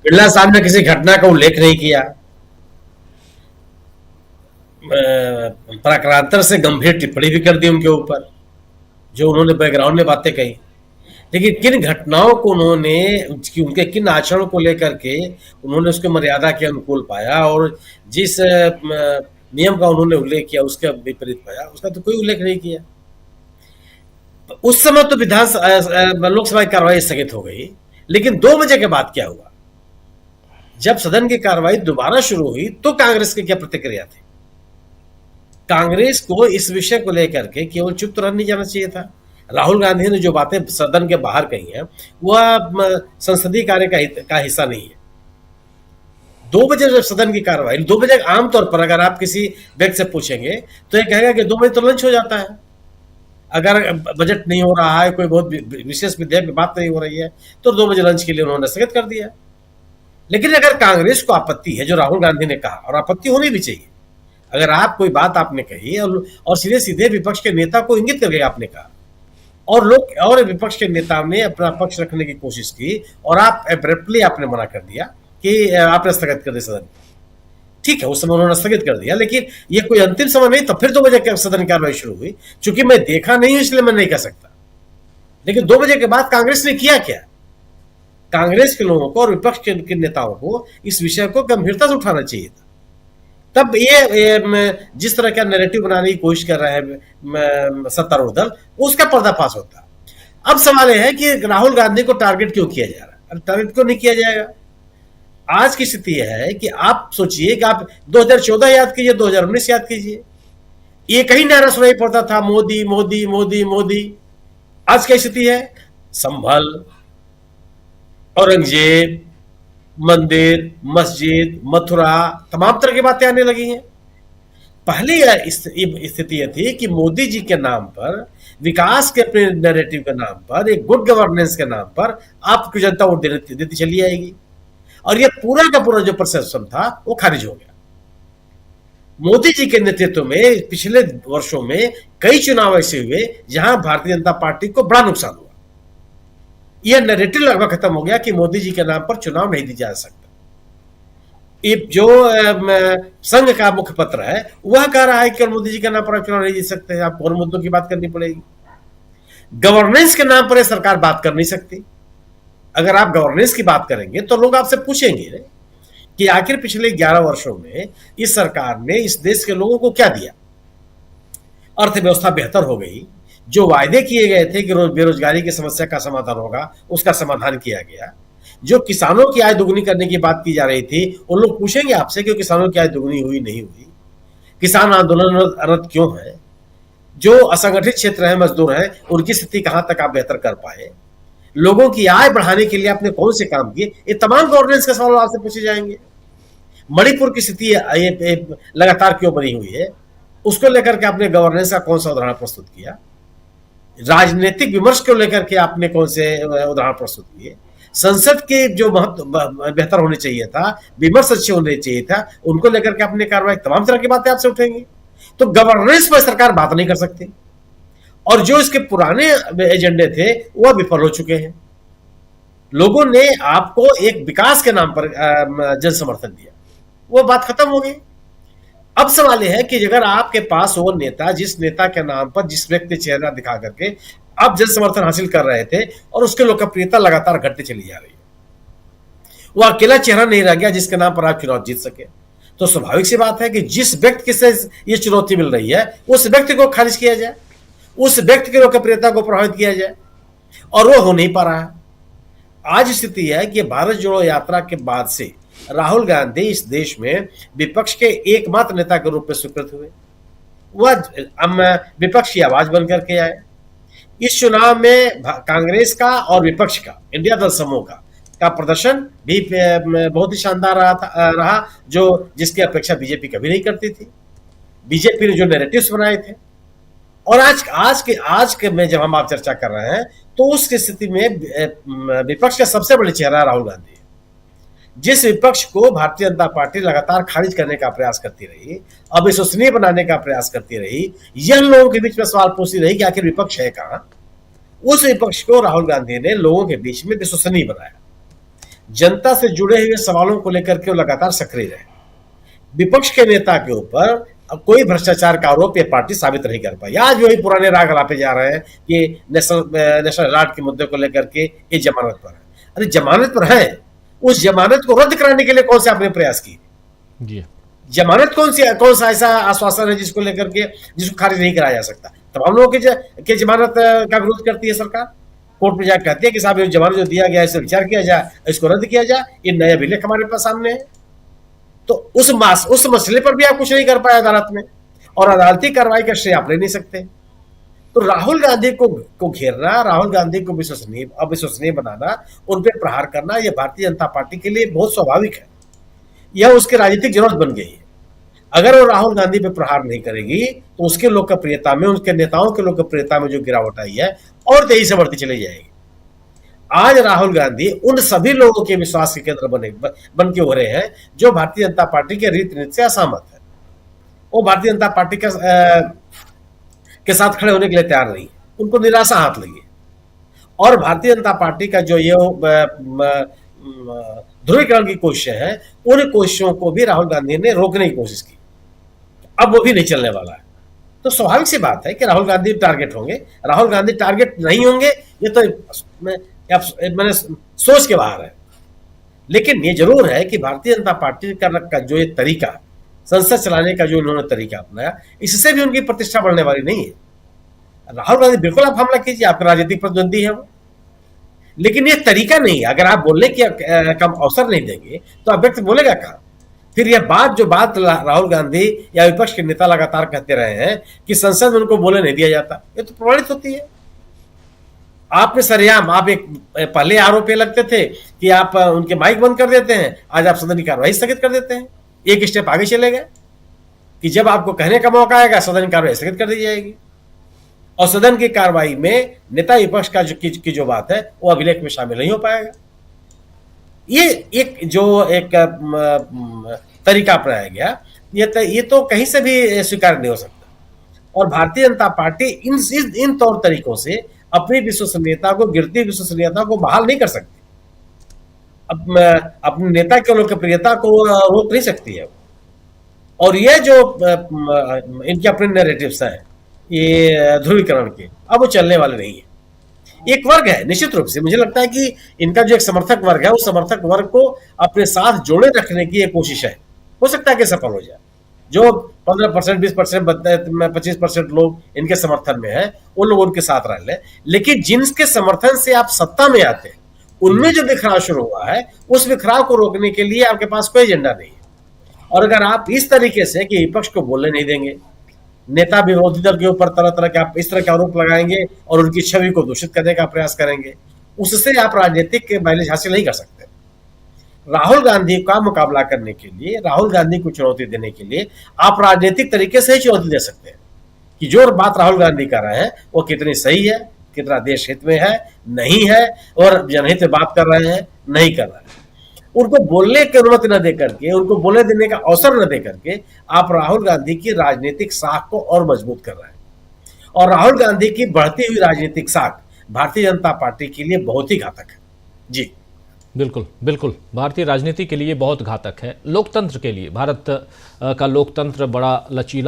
बिरला साहब ने किसी घटना का उल्लेख नहीं किया, प्रकारांतर से गंभीर टिप्पणी भी कर दी उनके ऊपर, जो उन्होंने बैकग्राउंड में बातें कही। लेकिन किन घटनाओं को उन्होंने, उनके किन आचरणों को लेकर के उन्होंने उसके मर्यादा के अनुकूल पाया और जिस नियम का उन्होंने उल्लेख किया उसके विपरीत पाया, उसका तो कोई उल्लेख नहीं किया। उस समय तो लोकसभा की कार्रवाई स्थगित हो गई, लेकिन 2 बजे के बाद क्या हुआ? जब सदन की कार्रवाई दोबारा शुरू हुई तो कांग्रेस की क्या प्रतिक्रिया थी? कांग्रेस को इस विषय को लेकर के केवल चुप तो नहीं जाना चाहिए था। राहुल गांधी ने जो बातें सदन के बाहर कही हैं वह संसदीय कार्य का हिस्सा नहीं है। 2 बजे जब सदन की कार्रवाई, 2 बजे आमतौर पर अगर आप किसी व्यक्ति से पूछेंगे तो ये कहेगा कि 2 बजे तो लंच हो जाता है। अगर बजट नहीं हो रहा है, कोई बहुत विशेष विधेयक में बात नहीं हो रही है, तो 2 बजे लंच के लिए उन्होंने स्थगित कर दिया। लेकिन अगर कांग्रेस को आपत्ति है जो राहुल गांधी ने कहा, और आपत्ति होनी भी चाहिए, अगर आप कोई बात आपने कही और सीधे सीधे विपक्ष के नेता को इंगित करके आपने कहा और विपक्ष के नेता ने अपना पक्ष रखने की कोशिश की और आप एब्रप्टली आपने मना कर दिया कि आपने स्थगित कर दिया सदन। ठीक है, उस समय उन्होंने स्थगित कर दिया, लेकिन ये कोई अंतिम समय नहीं। तो फिर 2 बजे सदन की कार्रवाई शुरू हुई। चूंकि मैं देखा नहीं हूं इसलिए मैं नहीं कह सकता, लेकिन 2 बजे के बाद कांग्रेस ने किया क्या? कांग्रेस के लोगों को और विपक्ष के नेताओं को इस विषय को गंभीरता से उठाना चाहिए था। तब ये जिस तरह का नैरेटिव बनाने की कोशिश कर रहे हैं सत्तारूढ़ दल, उसका पर्दाफाश होता। अब सवाल यह है कि राहुल गांधी को टारगेट क्यों किया जा रहा है? टारगेट क्यों नहीं किया जाएगा? आज की स्थिति यह है कि आप सोचिए कि आप 2014 याद कीजिए, 2019 याद कीजिए, एक ही नारा सुनाई पड़ता था, मोदी मोदी मोदी मोदी। आज की स्थिति है संभल, औरंगजेब, मंदिर, मस्जिद, मथुरा, तमाम तरह की बातें आने लगी हैं। पहले स्थिति यह थी कि मोदी जी के नाम पर, विकास के अपने नैरेटिव के नाम पर, एक गुड गवर्नेंस के नाम पर आपकी जनता वोट देती चली आएगी, और यह पूरा का पूरा जो परसेप्शन था वो खारिज हो गया। मोदी जी के नेतृत्व में पिछले वर्षों में कई चुनाव ऐसे हुए जहां भारतीय जनता पार्टी को बड़ा नुकसान हुआ। यह नैरेटिव लगभग खत्म हो गया कि मोदी जी के नाम पर चुनाव नहीं दिया जा सकता। ये जो संघ का मुखपत्र है वह कह रहा है कि मोदी जी के नाम पर आप चुनाव नहीं जीत सकते, आपको और मुद्दों की बात करनी पड़ेगी। गवर्नेंस के नाम पर सरकार बात कर नहीं सकती। अगर आप गवर्नेंस की बात करेंगे तो लोग आपसे पूछेंगे कि आखिर पिछले 11 वर्षों में इस सरकार ने इस देश के लोगों को क्या दिया। अर्थव्यवस्था बेहतर हो गई, जो वायदे किए गए थे कि बेरोजगारी की समस्या का समाधान होगा उसका समाधान किया गया, जो किसानों की आय दुगनी करने की बात की जा रही थी, उन लोग पूछेंगे आपसे कि किसानों की आय दुगनी हुई नहीं हुई, किसान आंदोलन क्यों है, जो असंगठित क्षेत्र है, मजदूर हैं, उनकी स्थिति कहां तक आप बेहतर कर पाए, लोगों की आय बढ़ाने के लिए आपने कौन से काम किए, ये तमाम गवर्नेंस के सवाल आपसे पूछे जाएंगे। मणिपुर की स्थिति लगातार क्यों बनी हुई है, उसको लेकर के आपने गवर्नेंस का कौन सा उदाहरण प्रस्तुत किया, राजनीतिक विमर्श को लेकर के आपने कौन से उदाहरण प्रस्तुत किए, संसद के जो महत्व बेहतर होने चाहिए था, विमर्श अच्छे होने चाहिए था, उनको लेकर के आपने कार्रवाई, तमाम तरह की बातें आपसे उठेंगी। तो गवर्नेंस पर सरकार बात नहीं कर सकती, और जो इसके पुराने एजेंडे थे वह विफल हो चुके हैं। लोगों ने आपको एक विकास के नाम पर जन समर्थन दिया, वो बात खत्म हो गई। अब सवाल यह है कि अगर आपके पास वो नेता, जिस नेता के नाम पर, जिस व्यक्ति चेहरा दिखा करके आप जन समर्थन हासिल कर रहे थे और उसकी लोकप्रियता लगातार घटती चली जा रही है, वो अकेला चेहरा नहीं रह गया जिसके नाम पर आप चुनाव जीत सके, तो स्वाभाविक सी बात है कि जिस व्यक्ति से ये चुनौती मिल रही है उस व्यक्ति को खारिज किया जाए, उस व्यक्ति की लोकप्रियता को प्रभावित किया जाए, और वो हो नहीं पा रहा है। आज स्थिति है कि भारत जोड़ो यात्रा के बाद से राहुल गांधी इस देश में विपक्ष के एकमात्र नेता के रूप में स्वीकृत हुए। वह विपक्ष की आवाज बनकर के आए। इस चुनाव में कांग्रेस का और विपक्ष का, इंडिया दल समूह का प्रदर्शन भी बहुत ही शानदार रहा, जो जिसकी अपेक्षा बीजेपी कभी नहीं करती थी। बीजेपी ने जो नैरेटिव्स बनाए थे, और आज के में जब हम आप चर्चा कर रहे हैं तो उस स्थिति में विपक्ष का सबसे बड़ा चेहरा राहुल गांधी है। जिस विपक्ष को भारतीय जनता पार्टी लगातार खारिज करने का प्रयास करती रही, अविश्वसनीय बनाने का प्रयास करती रही, यह लोगों के बीच में सवाल पूछती रही कि आखिर विपक्ष है कहां, उस विपक्ष को राहुल गांधी ने लोगों के बीच में विश्वसनीय बनाया। जनता से जुड़े हुए सवालों को लेकर के वो लगातार सक्रिय रहे। विपक्ष के नेता के ऊपर अब कोई भ्रष्टाचार का आरोप ये पार्टी साबित नहीं कर पाई। आज वही पुराने राग लापे जा रहे हैं कि नेशनल अदालत के मुद्दे को लेकर के ये जमानत पर है। अरे जमानत पर है, उस जमानत को रद्द कराने के लिए कौन से आपने प्रयास किए? जी जमानत कौन सा ऐसा आश्वासन है जिसको लेकर के जिसको खारिज नहीं कराया जा सकता? तमाम लोगों के जमानत का विरोध करती है सरकार। कोर्ट में जाकर कहती है कि साहब ये जमानत जो दिया गया है इसे विचार किया जाए, इसको रद्द किया जाए। ये नया अभिलेख हमारे पास सामने है। तो उस मसले पर भी आप कुछ नहीं कर पाए अदालत में, और अदालती कार्रवाई का श्रेय आप ले नहीं सकते। तो राहुल गांधी को घेरना, राहुल गांधी को अविश्वसनीय बनाना, उन पर प्रहार करना, यह भारतीय जनता पार्टी के लिए बहुत स्वाभाविक है। यह उसकी राजनीतिक जरूरत बन गई है। अगर वो राहुल गांधी पे प्रहार नहीं करेगी तो उसके लोकप्रियता में, उसके नेताओं के लोकप्रियता में जो गिरावट आई है और तेजी से बढ़ती चली जाएगी। आज राहुल गांधी उन सभी लोगों के विश्वास के केंद्र बन के हो रहे हैं जो भारतीय जनता पार्टी के रीति नीति से असहमत है। वो भारतीय जनता पार्टी के साथ खड़े होने के लिए तैयार नहीं है, उनको निराशा हाथ लगी। और भारतीय जनता पार्टी का जो ये ध्रुवीकरण की कोशिशें हैं, उन कोशिशों को भी राहुल गांधी ने रोकने की कोशिश की। अब वो भी नहीं चलने वाला है। तो स्वाभाविक सी बात है कि राहुल गांधी टारगेट होंगे। राहुल गांधी टारगेट नहीं होंगे ये तो मैंने सोच के बाहर है। लेकिन ये जरूर है कि भारतीय जनता पार्टी का जो ये तरीका, संसद चलाने का जो उन्होंने तरीका अपनाया, इससे भी उनकी प्रतिष्ठा बढ़ने वाली नहीं है। राहुल गांधी बिल्कुल आप हमला कीजिए, आपका राजनीतिक प्रतिद्वंदी है वो, लेकिन ये तरीका नहीं। अगर आप बोलने की कम अवसर नहीं देंगे तो आप व्यक्ति बोलेगा कहां? फिर यह बात राहुल गांधी या विपक्ष के नेता लगातार कहते रहे हैं कि संसद में उनको बोले नहीं दिया जाता, ये तो प्रमाणित होती है। आपने सरेआम, आप एक पहले आरोप ये लगते थे कि आप उनके माइक बंद कर देते हैं, आज आप सदन की कार्रवाई स्थगित कर देते हैं। एक स्टेप आगे चले गए कि जब आपको कहने का मौका आएगा सदन की कार्रवाई स्थगित कर दी जाएगी, और सदन की कार्रवाई में नेता विपक्ष का की जो बात है वो अभिलेख में शामिल नहीं हो पाएगा। ये एक तरीका अपनाया गया, ये तो कहीं से भी स्वीकार नहीं हो सकता। और भारतीय जनता पार्टी इन तौर तरीकों से अपनी विश्वसनीयता को, गिरती विश्वसनीयता को बहाल नहीं कर सकती। अब अपने नेता की लोकप्रियता को रोक नहीं सकती है। और ये जो इनके अपने नैरेटिव्स हैं, ये ध्रुवीकरण के, अब वो चलने वाले नहीं है। एक वर्ग है निश्चित रूप से, मुझे लगता है कि इनका जो एक समर्थक वर्ग है, उस समर्थक वर्ग को अपने साथ जोड़े रखने की एक कोशिश है। हो सकता है कि सफल हो जाए। जो 15%, 20%, 25% लोग इनके समर्थन में है, उन लोग उनके साथ रह ले। लेकिन जिनके समर्थन से आप सत्ता में आते हैं, उनमें जो बिखराव शुरू हुआ है, उस बिखराव को रोकने के लिए आपके पास कोई एजेंडा नहीं है। और अगर आप इस तरीके से कि विपक्ष को बोलने नहीं देंगे, नेता विरोधी दल के ऊपर तरह तरह के आप इस तरह के आरोप लगाएंगे और उनकी छवि को दूषित करने का प्रयास करेंगे, उससे आप राजनीतिक माइलेज हासिल नहीं कर सकते। राहुल गांधी का मुकाबला करने के लिए, राहुल गांधी को चुनौती देने के लिए आप राजनीतिक तरीके से ही चुनौती दे सकते हैं कि जो बात राहुल गांधी कर रहे हैं वो कितनी सही है, कितना देश हित में है, नहीं है, और जनहित में बात कर रहे हैं, नहीं कर रहे हैं। उनको बोलने की अनुमति न देकर के, उनको बोलने देने का अवसर न देकर के आप राहुल गांधी की राजनीतिक साख को और मजबूत कर रहे हैं। और राहुल गांधी की बढ़ती हुई राजनीतिक साख भारतीय जनता पार्टी के लिए बहुत ही घातक है। जी बिल्कुल बिल्कुल, भारतीय राजनीति के लिए बहुत घातक है। लोकतंत्र के लिए, भारत का लोकतंत्र बड़ा लचीला